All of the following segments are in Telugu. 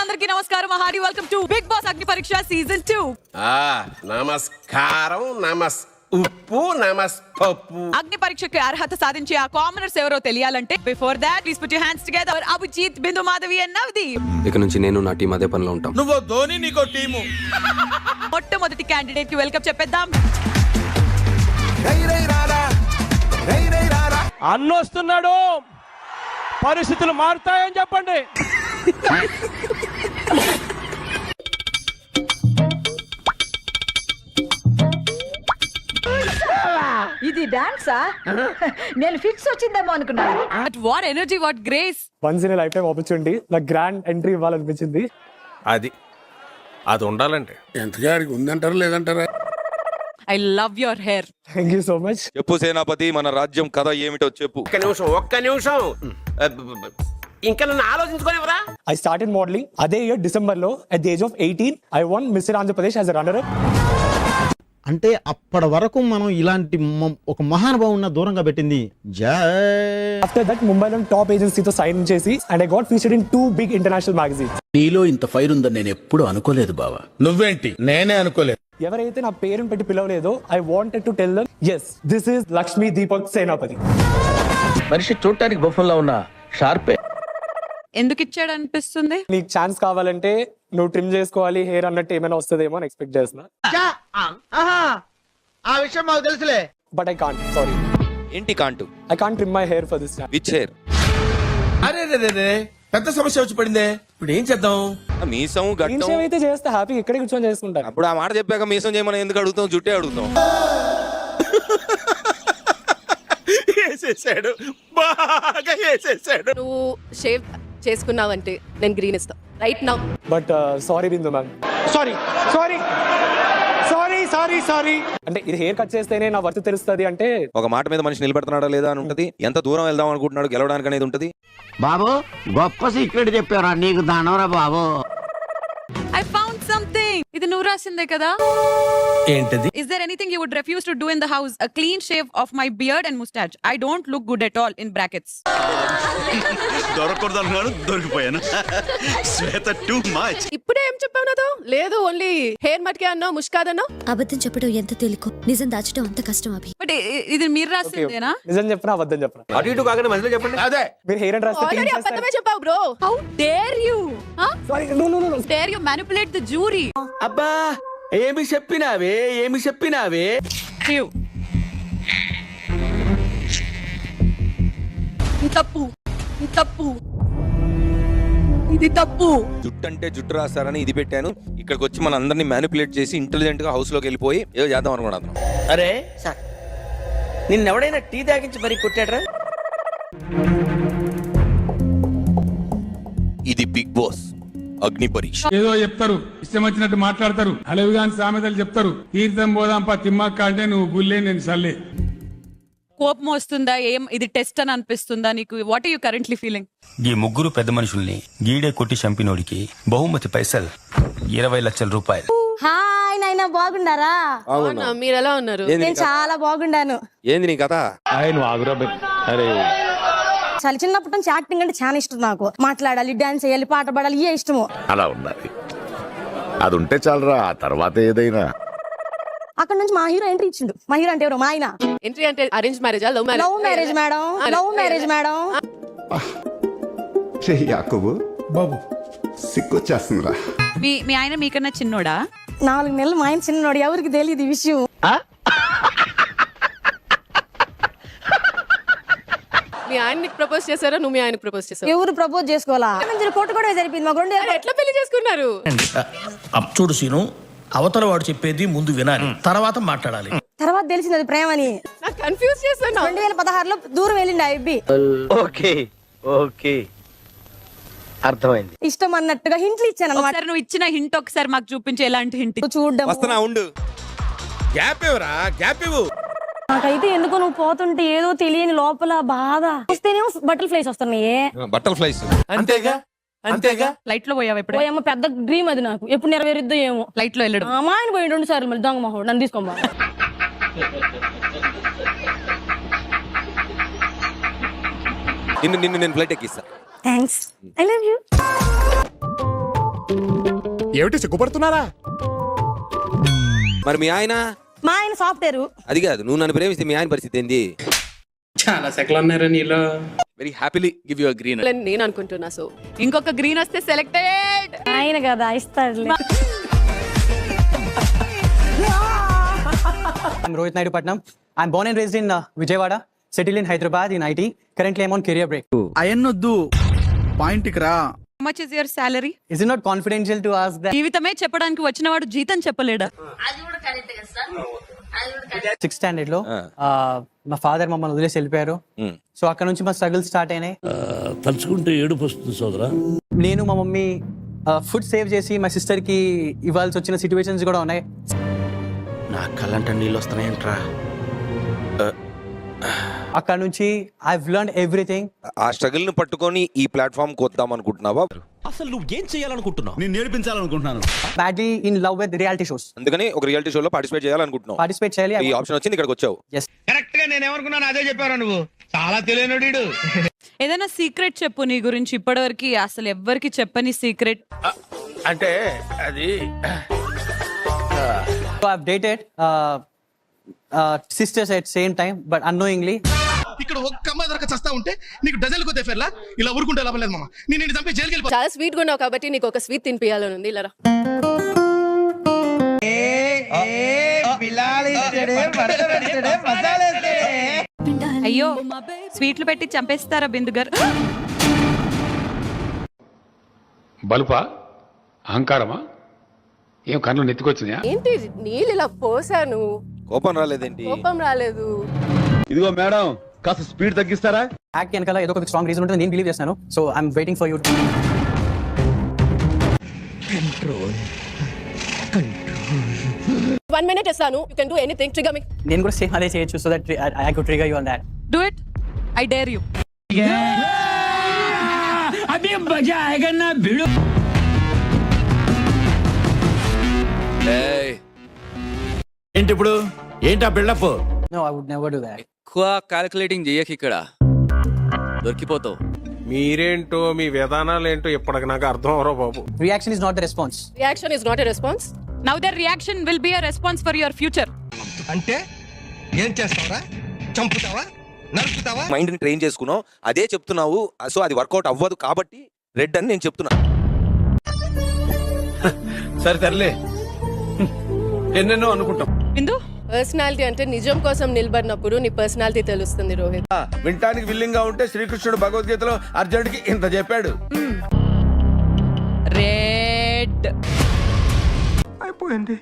అందరికీ నమస్కారం. Hearty welcome to Bigg Boss Agni Pariksha season 2. నమస్కారం. ఉప్పు పప్పు. అగ్ని పరీక్షకి అర్హత సాధించే ఆ కామనర్స్ ఎవరో తెలియాలంటే before that please put your hands together. Abhijeet, Bindu Madhavi and Navdeep. ఇక నుంచి నేను నా టీం అదే పనిలో ఉంటాం. నువ్వు ధోని, నీకో టీము. మొట్టమొదటి క్యాండిడేట్ కి వెల్కమ్ చెప్పేద్దాం. అన్నొస్తున్నాడు, పరిస్థితులు మారుతాయని చెప్పండి. ఇది డాన్సా? నేను ఫిక్స్ వచ్చిందేమో అనుకున్నాను. But what energy, what grace. Once in life time opportunity, నాకు గ్రాండ్ ఎంట్రీ ఇవ్వాలనిపించింది. అది ఉండాలంటే ఎంతగా ఉందంటారా లేదంటారా? I love your hair. Thank you so much. చెప్పు సేనాపతి, మన రాజ్యం కథ ఏమిటో చెప్పు. ఒక్క నిమిషం ఇంకా నన్ను ఆలోచించుకోనివరా. ఐ స్టార్టెడ్ మోడలింగ్ అదే ఇయర్ డిసెంబర్ లో. At the age of 18 I won mister Andhra Pradesh as a runner up. అంటే అప్పటి వరకు మనం ఇలాంటి ఒక మహానుభావున్న దూరంగా పెట్టింది ఆఫ్టర్ దట్ ముంబైలో టాప్ ఏజెన్సీతో సైన్ చేసి and I got featured in 2 big international magazines. నీలో ఇంత ఫైర్ ఉందని నేను ఎప్పుడు అనుకోలేదు బావా. నువ్వేంటి, నేనే అనుకోలేదు. ఎవరైతే నా పేరుని పెట్టి పిలవలేదో I wanted to tell them yes, this is Lakshmi Deepak Senapati. మనిషి చూడటానికి బొమ్మలా ఉన్నా షార్పే. ఎందుకు ఇచ్చాడు అనిపిస్తుంది? నీకు ఛాన్స్ కావాలంటే నువ్వు ట్రిమ్ చేసుకోవాలి హెయిర్ అన్నట్టు ఏమైనా వస్తుందేమో అని ఎక్స్పెక్ట్ చేస్తున్నా. ఆ విషయం మాకు తెలుసులే. But I can't, sorry. ఏంటి can't? I can't trim my hair for this time. Which hair? అరే పెద్ద సమస్య వచ్చి పడిందే. ఇప్పుడు ఏం చేద్దాం? మీసం గడ్డం విషయం అయితే చేస్తే హ్యాపీ ఇక్కడే కూర్చొని చేసుకుంటాను. అప్పుడు ఆ మాట చెప్పాక మీసం చేయమని ఎందుకు అడుగుతాం? జుట్టే అడుగుతాం. వేసేసాడు, బాగా వేసేసాడు. నువ్వు షేవ్ చేసుకున్నావంటే నేను గ్రీన్ ఇస్తా right now. But sorry Bindu ma'am, sorry sorry sorry sorry sorry. అంటే ఇది హెయిర్ కట్ చేస్తేనే నా వర్త్ తెలుస్తుంది అంటే ఒక మాట మీద మనిషి నిలబెడుతున్నాడా లేదా అని ఉంటది. ఎంత దూరం వెళ్దాం అనుకుంటున్నాడు గెలవడానికి అనేది ఉంటది. బాబు గొప్ప సీక్రెట్ చెప్పారా, నీకు దానవరా బాబు. I found something. ఇది నువ్వు రాసిందే కదా? ఏంటది? Is there anything you would refuse to do in the house? A clean shave of my beard and mustache. I don't look good at all in brackets. దొరకకూడదన్నాను, దొరికిపోయాను. Shweta too much. ఇప్పుడే ఏం చెప్పావు నాతో? లేదు ఓన్లీ హెయిర్ మట్కే అన్నావు, ముష్కాదన్నావు. అబద్ధం చెప్పడం ఎంత తేలికో నిజం దాచడం అంత కష్టం అభి. బట్ ఇది మీరు రాసిందేనా? నిజం చెప్పినా అబద్ధం చెప్పినా అటు ఇటు కాకుండా మధ్యలో చెప్పండి. అదే మీరు హెయిర్ అండ్ రాస్తే ఆల్రెడీ అబద్ధమే చెప్పావు bro. How dare you? Sorry no no no Dare you manipulate the jury? అబ్బా ఏమి చెప్పినావే. You. ఇది తప్పు, ఇది తప్పు. జుట్టు అంటే జుట్టు రాస్తారని ఇది పెట్టాను. ఇక్కడికి వచ్చి మన అందరినీ మ్యానిపులేట్ చేసి ఇంటెలిజెంట్ గా హౌస్ లోకి వెళ్ళిపోయి ఏదో చేద్దాం అనుకున్నాను. అరే సార్, నిన్నెవడైనా టీ తాగించి మరీ కొట్టాడ్రా? ఇది బిగ్ బాస్ అగ్ని పరీక్ష. ఏదో చెప్తారు, ఇష్టం వచ్చినట్టు మాట్లాడతారు, అలవిగాని సామెతలు చెప్తారు. తీర్థం పోదాంపా తిమ్మక్క అంటే నువ్వు గుల్లే, నేను సల్లే. కోపం వస్తుందా? ఇది టెస్ట్ అని అనిపిస్తుందా నీకు? What are you currently feeling? ఈ ముగ్గురు పెద్ద మనుషుల్ని గీడే కొట్టి చంపినోడికి బహుమతి పైసలు 20 లక్షల రూపాయలు. హాయ్ నాయనా, బాగున్నారా? అవునా, మీరు ఎలా ఉన్నారు? నేను చాలా బాగుండాను. ఏంది నీ కథ? చాలా చిన్నప్పటి నుంచి యాక్టింగ్ అంటే చాలా ఇష్టం నాకు. మాట్లాడాలి, డాన్స్ చేయాలి, పాట పాడాలి, ఇవే ఇష్టము. అలా ఉండాలి, అది ఉంటే చాలరా, ఆ తర్వాత ఏదైనా. అక్కడ నుంచి మా హీరో ఎంట్రీ ఇచ్చిండు. మా హీరో అంటే ఎవరు? మా ఆయన. ఎంట్రీ అంటే అరేంజ్ మ్యారేజా, love marriage? Love marriage madam, love marriage madam. యాకోబు బాబు సిగ్గొచ్చేస్తుందిరా. మీ ఆయన మీకన్నా చిన్నోడా? 4 నెలలు మా ఆయన చిన్నోడు, ఎవరికి తెలియదు ఈ విషయం. మీ ఆయనకి ప్రపోజ్ చేశారా, నువ్వు మీ ఆయనకి ప్రపోజ్ చేశావు? ఎవరు ప్రపోజ్ చేసుకోవాలా? కొట్టు కూడా జరిపింది మాకు. 2 మరి ఎట్లా పెళ్లి చేసుకున్నారు? చూడు సీను, అవతల వాడు చెప్పేది ముందు వినాలి, తర్వాత మాట్లాడాలి. తర్వాత తెలిసింది అది ప్రేమని. నాకు కన్ఫ్యూజ్ చేస్తున్నా. 2016లో దూరం వెళ్ళింది ఆ అబ్బి. ఓకే అర్థమైంది. ఇష్టం అన్నట్టుగా హింట్లు ఇచ్చాను అన్నమాట. ఒకసారి నువ్వు ఇచ్చిన హింట్ ఒకసారి మాకు చూపించే. ఎలాంటి హింట్? చూడడం. వస్తున్నా ఉండు. గ్యాప్ ఇవ్వరా, గ్యాప్ ఇవ్వు. నాకైతే ఎందుకో నువ్వు పోతుంటే ఏదో తెలియని లోపల బాధ. వస్తేనేమో బటర్ ఫ్లైస్ వస్తున్నాయి. బట్టల్ ఫ్లైస్. అంతేగా ఫ్లైట్ లో పోయావు ఎప్పుడు? పోయమ్మ, పెద్ద డ్రీమ్ అది నాకు. ఎప్పుడు నెరవేరుద్దో ఏమో. ఫ్లైట్ లో వెళ్ళడం. మా ఆయన పోయి 2 సార్లు మళ్ళీ దొంగ మొహం నన్ను తీసుకోమా. నిన్ను నేను ఫ్లైట్ ఎక్కిస్తా. Thanks, I love you. ఏమిటి సిగ్గుపడుతున్నారా? మరి మీ ఆయన? మా ఆయన సాఫ్ట్వేర్. అది కాదు, నువ్వు నన్ను ప్రేమిస్తే మీ ఆయన పరిస్థితి ఏంది? చాలా సెకలు ఉన్నారా నీలో? Very happily give you a green. నేను అనుకుంటున్నా. సో ఇంకొక గ్రీన్ వస్తే సెలెక్టెడ్. ఆయన కదా ఇస్తాడులే. I'm Rohit Naidu Patnam. I'm born and raised in Vijayawada, settled in Hyderabad in IT. Currently I'm on career break. అయన్నొద్దు, పాయింట్ కి రా. How much is your salary? Is it not confidential to ask that? జీవితమే చెప్పడానికి వచ్చినవాడు జీతం చెప్పలేడా? 6th standard లో మా ఫాదర్ మమ్మల్ని వదిలేసి వెళ్ళిపోయారు. సో అక్కడ నుంచి మా స్ట్రగుల్ స్టార్ట్ అయినాయి. తలుచుకుంటే ఏడుపు వస్తుంది సోదరా. నేను మా మమ్మీ ఫుడ్ సేవ్ చేసి మా సిస్టర్ కి ఇవ్వాల్సి వచ్చిన సిచ్యువేషన్స్ కూడా ఉన్నాయి. నా కళ్ళంట నీళ్ళు వస్తున్నాయంట్రా. అక్కడ నుంచి ఐవ్ లెర్న్డ్ ఎవ్రీథింగ్. ఆ స్ట్రగుల్ ని పట్టుకొని ఈ ప్లాట్ఫామ్ కి వద్దాం అనుకుంటున్నావా? అసలు నువ్వు ఏం చేయాలనుకుంటున్నావు? నేను నేర్పించాలనుకుంటున్నాను. Badly in love with reality shows. అందుకని ఒక రియాలిటీ షోలో పార్టిసిపేట్ చేయాలనుకుంటున్నావు. పార్టిసిపేట్ చేయాలి. ఈ ఆప్షన్ వచ్చింది, ఇక్కడికి వచ్చావు. Yes. కరెక్ట్ గా నేను ఏమనుకున్నాను అదే చెప్పారా నువ్వు. చాలా తెలియనుడు. ఏదైనా సీక్రెట్ చెప్పు నీ గురించి, ఇప్పటివరకు అసలు ఎవ్వరికి చెప్పని సీక్రెట్. అంటే అది So I've dated sisters at same time, but unknowingly. ఇక్కడ ఒక్క అమ్మాయి దొరక చస్తా ఉంటే నీకు డజన్లు కొద్ది ఫెర్లా ఇలా ఊరుకుంటే లాభం లేదు మామ. నేను చంపి జైలుకి వెళ్ళిపో. చాలా స్వీట్ గా ఉన్నావు కాబట్టి నీకు ఒక స్వీట్ తినిపియాలని ఉంది. ఇలా రా. అయ్యో, స్వీట్లు పెట్టి చంపేస్తారా బిందు గారు? బలుపా, అహంకారమా, ఏం కళ్ళు నెత్తికొచ్చినాయా? ఏంటి నీళ్ళు ఇలా పోసాను, కోపం రాలేదేంటి? కోపం రాలేదు. ఇదిగో మేడం, కాస్త స్పీడ్ తగ్గిస్తారా? యాక్ట్ వెనకాల ఏదో ఒక స్ట్రాంగ్ రీజన్ ఉంటుంది, నేను బిలీవ్ చేస్తాను. So I'm waiting for you. 1 minute ఇస్తాను. You can do anything. Trigger me. నేను కూడా సేమ్ అదే చేయొచ్చు. So that I could trigger you on that. Do it. I dare you. అదే మజా ఆయేగా నా బిడు. ఏంటి ఇప్పుడు? ఏంటా buildup? No, I would never do that. ఎక్కువ క్యాలిక్యులేటింగ్ చేయక, ఇక్కడ దొరికిపోతావు. మీరేంటో మీ విధానాలు ఏంటో ఇప్పటికి నాకు అర్థం అవరో బాబు. Reaction is not the response. Reaction is not a response. Now their reaction will be a response for your future. అంటే ఏం చేస్తావరా? చంపుతావా? నరుకుతావా? మైండ్ ని ట్రైన్ చేసుకున్నావు, అదే చెప్తున్నావు. సో అది వర్కౌట్ అవ్వదు కాబట్టి రెడ్ అని నేను చెప్తున్నా. సరే తరలే, ఎన్నెన్నో అనుకుంటాం. బిందు, పర్సనాలిటీ అంటే నిజం కోసం నిలబడినప్పుడు నీ పర్సనాలిటీ తెలుస్తుంది రోహిత్. వినటానికి విల్లింగ్ గా ఉంటే శ్రీకృష్ణుడు భగవద్గీతలో అర్జునుడికి ఇంత చెప్పాడు. రెడ్ అయిపోయింది,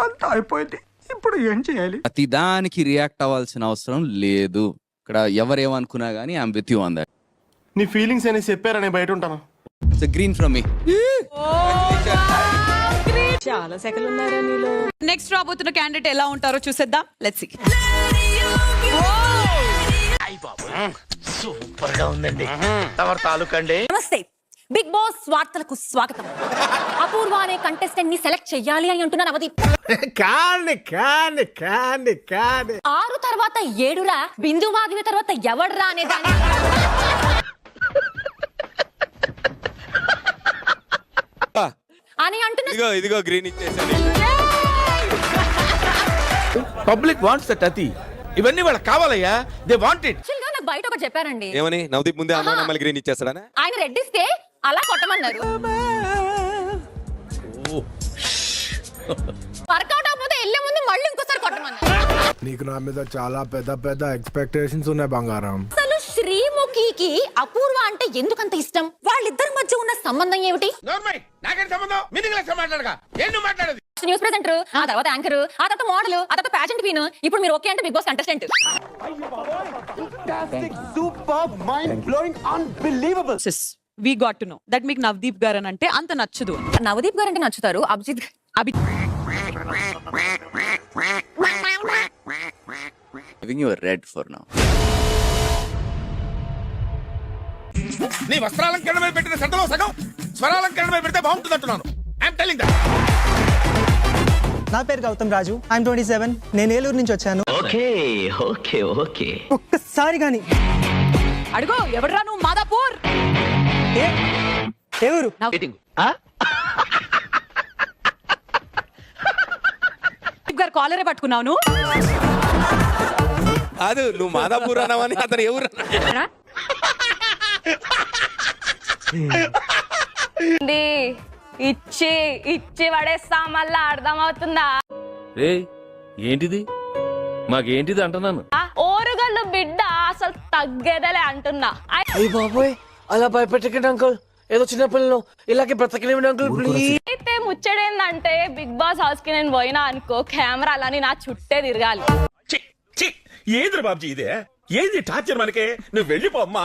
అంతా అయిపోయింది. ఇప్పుడు ఏం చేయాలి? ప్రతి దానికి రియాక్ట్ అవ్వాల్సిన అవసరం లేదు. ఇక్కడ ఎవరేమనుకున్నా గానీ I'm with you on that. నీ ఫీలింగ్స్ అని చెప్పారని బయట ఉంటాను. ఇట్స్ గ్రీన్ ఫ్రమ్ మీ. చాలా సెకలు ఉన్నారా నీలో. నెక్స్ట్ రాబోతున్న క్యాండిడేట్ ఎలా ఉంటారో చూసేద్దాం. Let's see. సూపర్ గా ఉందండి. తమరు తాలూకండి. నమస్తే, బిగ్ బాస్ వార్తలకు స్వాగతం. అపూర్వ అనే కంటెస్టెంట్ ని సెలెక్ట్ చెయ్యాలి అని అంటున్నారు నవదీప్. కాండి కాండి కాండి కాండి 6 తర్వాత 7రా, బిందు మాధవి తర్వాత ఎవడ్రా అనేదాన్ని అని అంటున్నా. ఇదిగో గ్రీన్ ఇచ్చేసాను. పబ్లిక్ వాంట్స్ దట్ అతి. ఇవన్నీ వాళ్ళకి కావాలయ్యా. They want it. యాక్చువల్ గా నాకు బయట ఒకటి చెప్పారండి. ఏమని? నవదీప్ ముందే అమ్మాయి గ్రీన్ ఇచ్చేస్తాడనా? ఆయన రెడ్ ఇస్తే అలా కొట్టమన్నారు. వర్కౌట్ అవ్వకపోతే వెళ్ళే ముందు మళ్ళీ ఇంకోసారి కొట్టమన్నారు. నీకు నా మీద చాలా పెద్ద పెద్ద ఎక్స్పెక్టేషన్స్ ఉన్నాయి బంగారం. అసలు శ్రీముఖికి అపూర్వ అంటే ఎందుకంత ఇష్టం? వాళ్ళిద్దరి మధ్య ఉన్న సంబంధం ఏమిటి? నాకేం సంబంధం? మీనింగ్లెస్ మాట్లాడగా ఏం నువ్వు మాట్లాడేది? న్యూస్ ప్రెజెంటర్, ఆ తర్వాత యాంకర్, ఆ తర్వాత మోడల్, ఆ తర్వాత ప్యాజెంట్ క్వీన్, ఇప్పుడు మీరు ఓకే అంటే Bigg Boss contestant. We got to know that మీకు నవదీప్ గారు అని అంటే అంత నచ్చదు. నవదీప్ గారు అంటే నచ్చుతారు. Abhijeet giving you red for now. నీ వస్త్రాలంకరణ మీద పెట్టిన శ్రద్ధలో సగం స్వరాలంకరణ మీద పెడితే బాగుంటుంది అంటున్నాను. I'm telling that. నా పేరు గౌతమ్ రాజు. ఐఎమ్ 27. నేను ఏలూరు నుంచి వచ్చాను. Okay okay okay. ఒక్కసారి గాని అడుగో, ఎవడ్రా నువ్వు? మాదాపూర్. ఏ ఊరు? గారు కాలరే పట్టుకున్నావు నువ్వు? కాదు నువ్వు మాదాపూర్ అన్నావని అతను ఎవరు ఇచ్చి ఇచ్చి పడేస్తా మళ్ళా అర్థమవుతుందా? ఏంటిది మాకేంటిది అంటున్నాను. ఓరుగల్లు బిడ్డ అసలు తగ్గేదలే అంటున్నా. బాబోయ్ అలా భయపెట్టకండి అంకుల్, ఏదో చిన్న పిల్లలు ఇలాగే బ్రతకలేండి అంకుల్ ప్లీజ్. అయితే ముచ్చడేందంటే బిగ్ బాస్ హౌస్ కి నేను పోయినా అనుకో, కెమెరాలని నా చుట్టే తిరగాలి. ఏది బాబుజీ ఇదే? ఏది టార్చర్ మనకే? నువ్వు వెళ్ళిపోమ్మా.